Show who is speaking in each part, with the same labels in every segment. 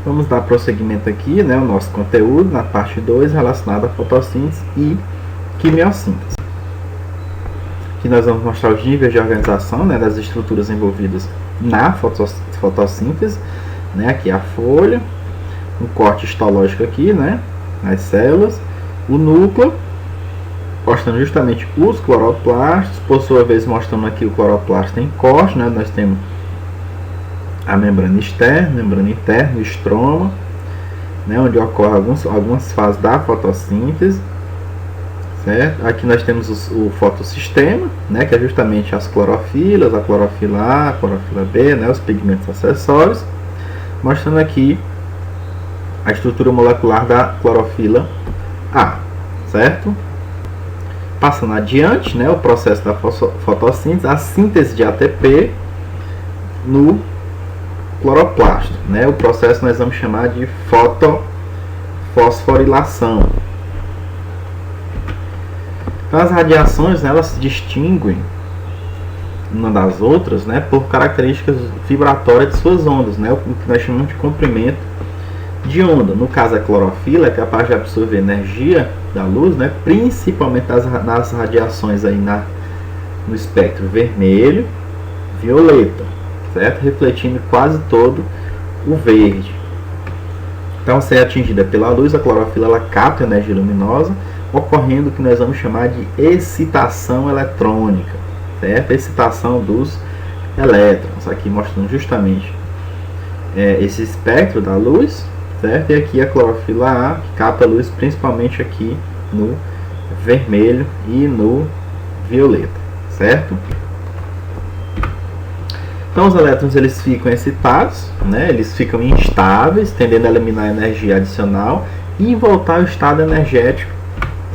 Speaker 1: Vamos dar prosseguimento aqui, né, o nosso conteúdo na parte 2 relacionada à fotossíntese e quimiossíntese. Aqui nós vamos mostrar os níveis de organização, né, das estruturas envolvidas na fotossíntese, né, aqui a folha, um corte histológico aqui, né, as células, o núcleo, mostrando justamente os cloroplastos, por sua vez mostrando aqui o cloroplasto em corte, né, nós temos a membrana externa, membrana interna, o estroma, né, onde ocorre algumas fases da fotossíntese, certo? Aqui nós temos o fotossistema, né, que é justamente as clorofilas, a clorofila A, a clorofila B, né, os pigmentos acessórios, mostrando aqui a estrutura molecular da clorofila A, certo? Passando adiante, né, o processo da fotossíntese, a síntese de ATP no cloroplasto, né? O processo nós vamos chamar de fotofosforilação. Então, as radiações, né, elas se distinguem uma das outras, né, por características vibratórias de suas ondas, né, o que nós chamamos de comprimento de onda. No caso, a clorofila é capaz de absorver energia da luz, né, principalmente nas radiações aí no espectro vermelho, violeta, certo? Refletindo quase todo o verde. Então, se é atingida pela luz, a clorofila ela capta energia luminosa, ocorrendo o que nós vamos chamar de excitação eletrônica, certo? Excitação dos elétrons, aqui mostrando justamente esse espectro da luz, certo? E aqui a clorofila A, que capta a luz principalmente aqui no vermelho e no violeta, certo? Então os elétrons eles ficam excitados, né? Eles ficam instáveis, tendendo a eliminar energia adicional e voltar ao estado energético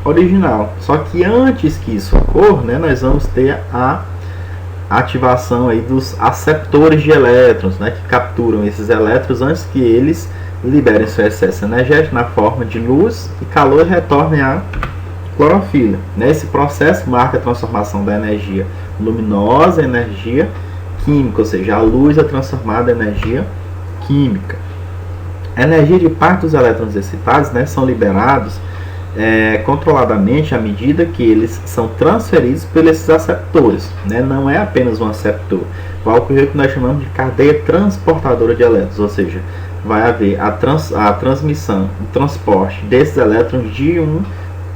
Speaker 1: original. Só que antes que isso ocorra, né, nós vamos ter a ativação aí dos aceptores de elétrons, né, que capturam esses elétrons antes que eles liberem seu excesso energético na forma de luz e calor e retornem à clorofila. Esse processo marca a transformação da energia luminosa em energia química, ou seja, a luz é transformada em energia química. A energia de parte dos elétrons excitados, né, são liberados controladamente à medida que eles são transferidos por esses aceptores, né? Não é apenas um aceptor, vai ocorrer o que nós chamamos de cadeia transportadora de elétrons, ou seja, vai haver a transmissão, o transporte desses elétrons de um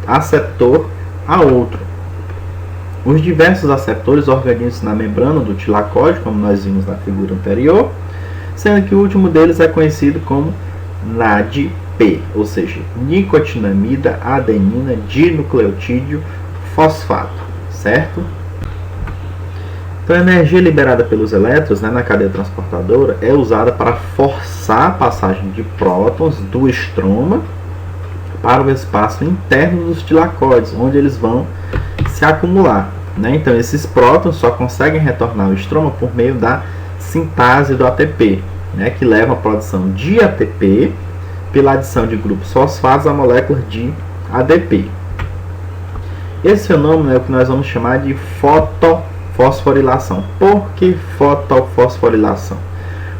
Speaker 1: aceptor a outro. Os diversos aceptores organizam-se na membrana do tilacóide, como nós vimos na figura anterior, sendo que o último deles é conhecido como NADP, ou seja, nicotinamida adenina dinucleotídeo fosfato, certo? Então a energia liberada pelos elétrons, né, na cadeia transportadora é usada para forçar a passagem de prótons do estroma para o espaço interno dos tilacóides, onde eles vão se acumular, né? Então esses prótons só conseguem retornar ao estroma por meio da sintase do ATP, né, que leva à produção de ATP pela adição de grupos fosfatos à molécula de ADP. Esse fenômeno é o que nós vamos chamar de fotofosforilação. Por que fotofosforilação?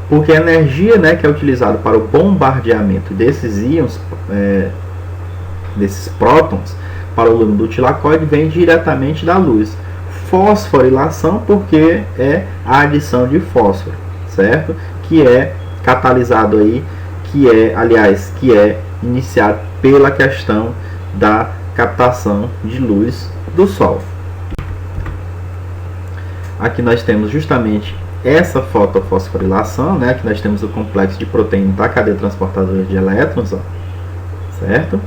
Speaker 1: Porque a energia, né, que é utilizada para o bombardeamento desses íons, desses prótons, para o lume do tilacóide vem diretamente da luz. Fosforilação porque é a adição de fósforo, certo? Que é catalisado aí, que é iniciado pela questão da captação de luz do Sol. Aqui nós temos justamente essa fotofosforilação, né? Aqui nós temos o complexo de proteína da cadeia transportadora de elétrons, ó, certo?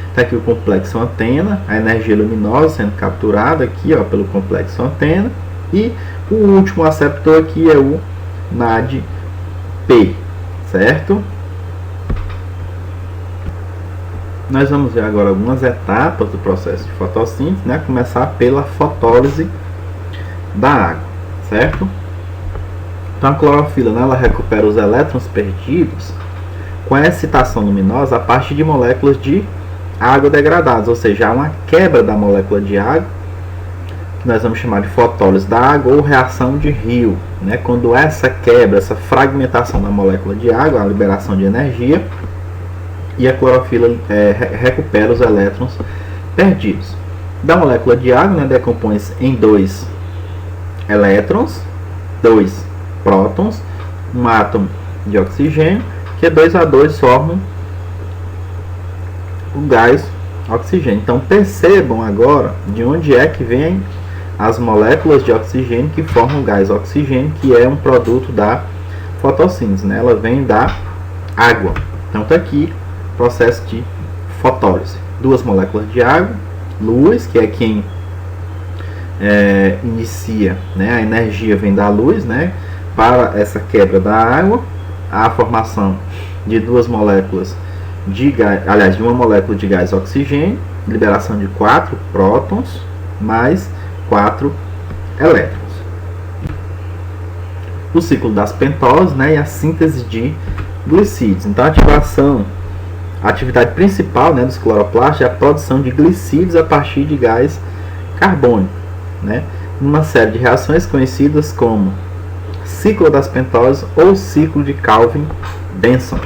Speaker 1: Está aqui o complexo antena, a energia luminosa sendo capturada aqui, ó, pelo complexo antena, e o último aceptor aqui é o NADP, certo? Nós vamos ver agora algumas etapas do processo de fotossíntese, né? Começar pela fotólise da água, certo? Então a clorofila, né, ela recupera os elétrons perdidos com a excitação luminosa a partir de moléculas de água degradadas, ou seja, há uma quebra da molécula de água que nós vamos chamar de fotólise da água ou reação de Rio, né? Quando essa quebra, essa fragmentação da molécula de água, a liberação de energia, e a clorofila recupera os elétrons perdidos. Da molécula de água, né, decompõe-se em 2 elétrons, 2 prótons, um átomo de oxigênio, que 2 a 2 formam o gás oxigênio. Então percebam agora de onde é que vem as moléculas de oxigênio que formam o gás oxigênio, que é um produto da fotossíntese, né? Ela vem da água. Então está aqui o processo de fotólise. 2 moléculas de água, luz, que é quem inicia, né? A energia vem da luz, né? Para essa quebra da água, a formação de 2 moléculas de gás, aliás, de uma molécula de gás oxigênio, liberação de 4 prótons mais 4 elétrons. O ciclo das pentoses, né, e a síntese de glicídios. Então a atividade principal, né, dos cloroplastos é a produção de glicídios a partir de gás carbônico, né, numa série de reações conhecidas como ciclo das pentoses ou ciclo de Calvin-Benson.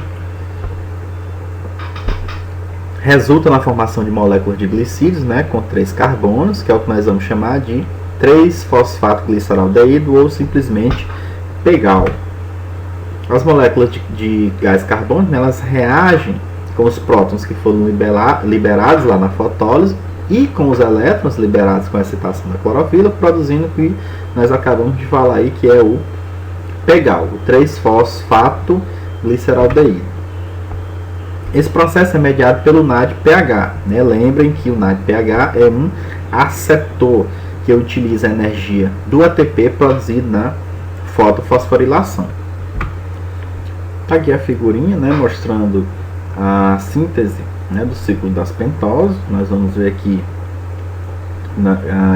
Speaker 1: Resulta na formação de moléculas de glicídios, né, com 3 carbonos, que é o que nós vamos chamar de 3-fosfato-gliceraldeído ou simplesmente PEGAL. As moléculas de gás carbônico, né, elas reagem com os prótons que foram liberados lá na fotólise e com os elétrons liberados com a excitação da clorofila, produzindo o que nós acabamos de falar aí, que é o PEGAL, o 3-fosfato-gliceraldeído. Esse processo é mediado pelo NADPH, né? Lembrem que o NADPH é um aceptor que utiliza a energia do ATP produzido na fotofosforilação. Tá aqui a figurinha, né, mostrando a síntese, né, do ciclo das pentoses. Nós vamos ver aqui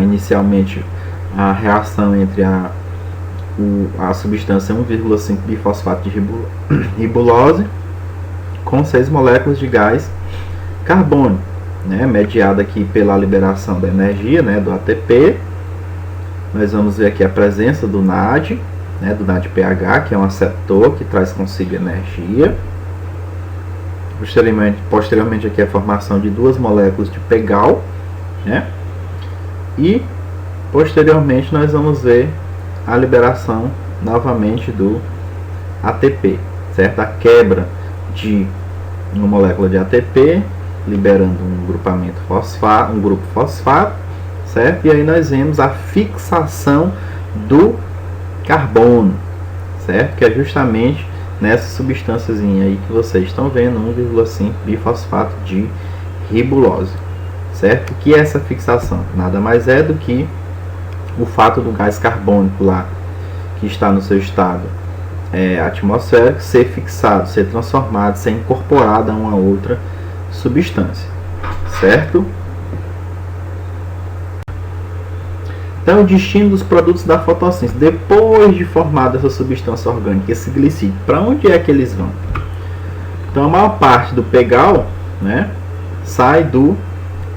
Speaker 1: inicialmente a reação entre a substância 1,5 bifosfato de ribulose com 6 moléculas de gás carbônico, né, mediada aqui pela liberação da energia, né, do ATP. Nós vamos ver aqui a presença do NAD, né, do NADPH, que é um aceptor que traz consigo energia. Posteriormente aqui a formação de 2 moléculas de PEGAL, né, e posteriormente nós vamos ver a liberação novamente do ATP, certo? A quebra de uma molécula de ATP, liberando um grupamento fosfato, um grupo fosfato, certo? E aí nós vemos a fixação do carbono, certo? Que é justamente nessa substânciazinha aí que vocês estão vendo, 1,5 bifosfato de ribulose, certo? O que é essa fixação? Nada mais é do que o fato do gás carbônico lá, que está no seu estado atmosférico, ser fixado, ser transformado, ser incorporado a uma outra substância, certo? Então, o destino dos produtos da fotossíntese, depois de formada essa substância orgânica, esse glicídio, para onde é que eles vão? Então, a maior parte do PEGAL, né, sai do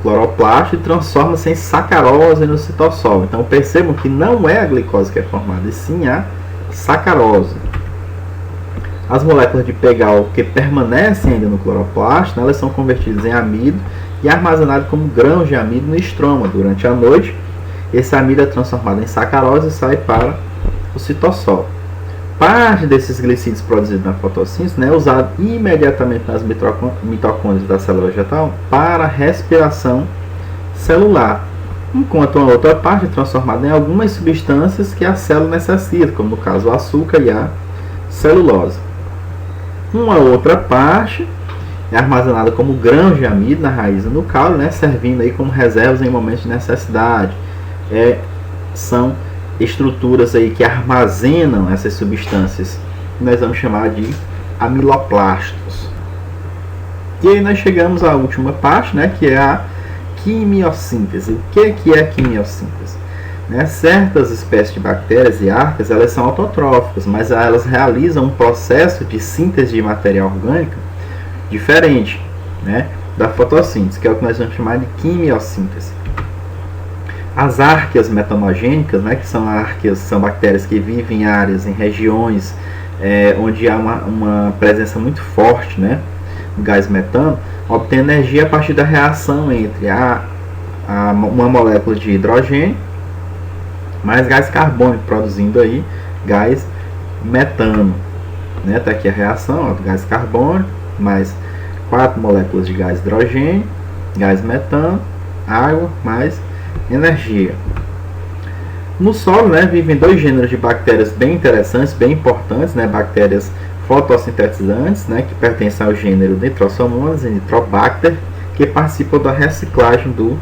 Speaker 1: cloroplasto e transforma-se em sacarose no citossol. Então, percebam que não é a glicose que é formada, e sim a sacarose. As moléculas de PEGAL que permanecem ainda no cloroplasto, né, elas são convertidas em amido e armazenadas como grãos de amido no estroma. Durante a noite, esse amido é transformado em sacarose e sai para o citossol. Parte desses glicídios produzidos na fotossíntese, né, é usado imediatamente nas mitocôndrias da célula vegetal para respiração celular, enquanto uma outra parte é transformada em algumas substâncias que a célula necessita, como no caso o açúcar e a celulose. Uma outra parte é armazenada como grãos de amido na raiz e no caule, né, servindo aí como reservas em momentos de necessidade. São estruturas aí que armazenam essas substâncias, que nós vamos chamar de amiloplastos. E aí nós chegamos à última parte, né, que é a quimiossíntese. O que é a quimiossíntese? Né, certas espécies de bactérias e arcas, elas são autotróficas, mas elas realizam um processo de síntese de material orgânico diferente, né, da fotossíntese, que é o que nós vamos chamar de quimiossíntese. As árqueas metanogênicas, né, que são árqueas, são bactérias que vivem em áreas, em regiões onde há uma presença muito forte, né, do gás metano, obtém energia a partir da reação entre uma molécula de hidrogênio mais gás carbônico, produzindo aí gás metano. Né? Tá aqui a reação, ó, do gás carbônico mais 4 moléculas de gás hidrogênio, gás metano, água mais energia. No solo, né, vivem 2 gêneros de bactérias bem interessantes, bem importantes, né, bactérias fotossintetizantes, né, que pertencem ao gênero Nitrosomonas e Nitrobacter, que participam da reciclagem do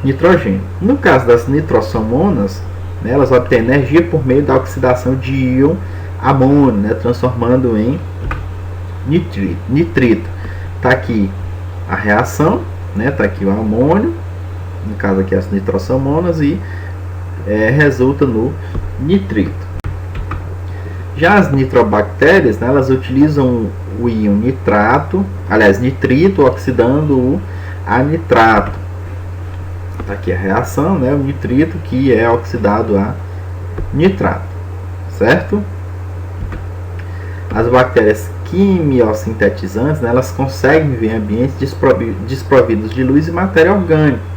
Speaker 1: nitrogênio. No caso das nitrosomonas, né, elas obtêm energia por meio da oxidação de íon amônio, né, transformando em nitrito. Está aqui a reação, né, tá aqui o amônio, no caso aqui as nitrosomonas, e resulta no nitrito. Já as nitrobactérias, né, elas utilizam o íon nitrito, oxidando o anitrato. Tá aqui a reação, né, o nitrito que é oxidado a nitrato, certo? As bactérias quimiosintetizantes, né, elas conseguem viver em ambientes desprovidos de luz e matéria orgânica.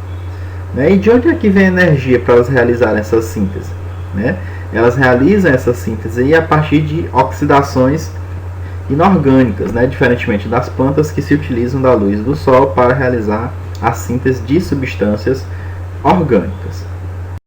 Speaker 1: Né? E de onde é que vem a energia para elas realizarem essa síntese? Né? Elas realizam essa síntese a partir de oxidações inorgânicas, né? Diferentemente das plantas que se utilizam da luz do sol para realizar a síntese de substâncias orgânicas.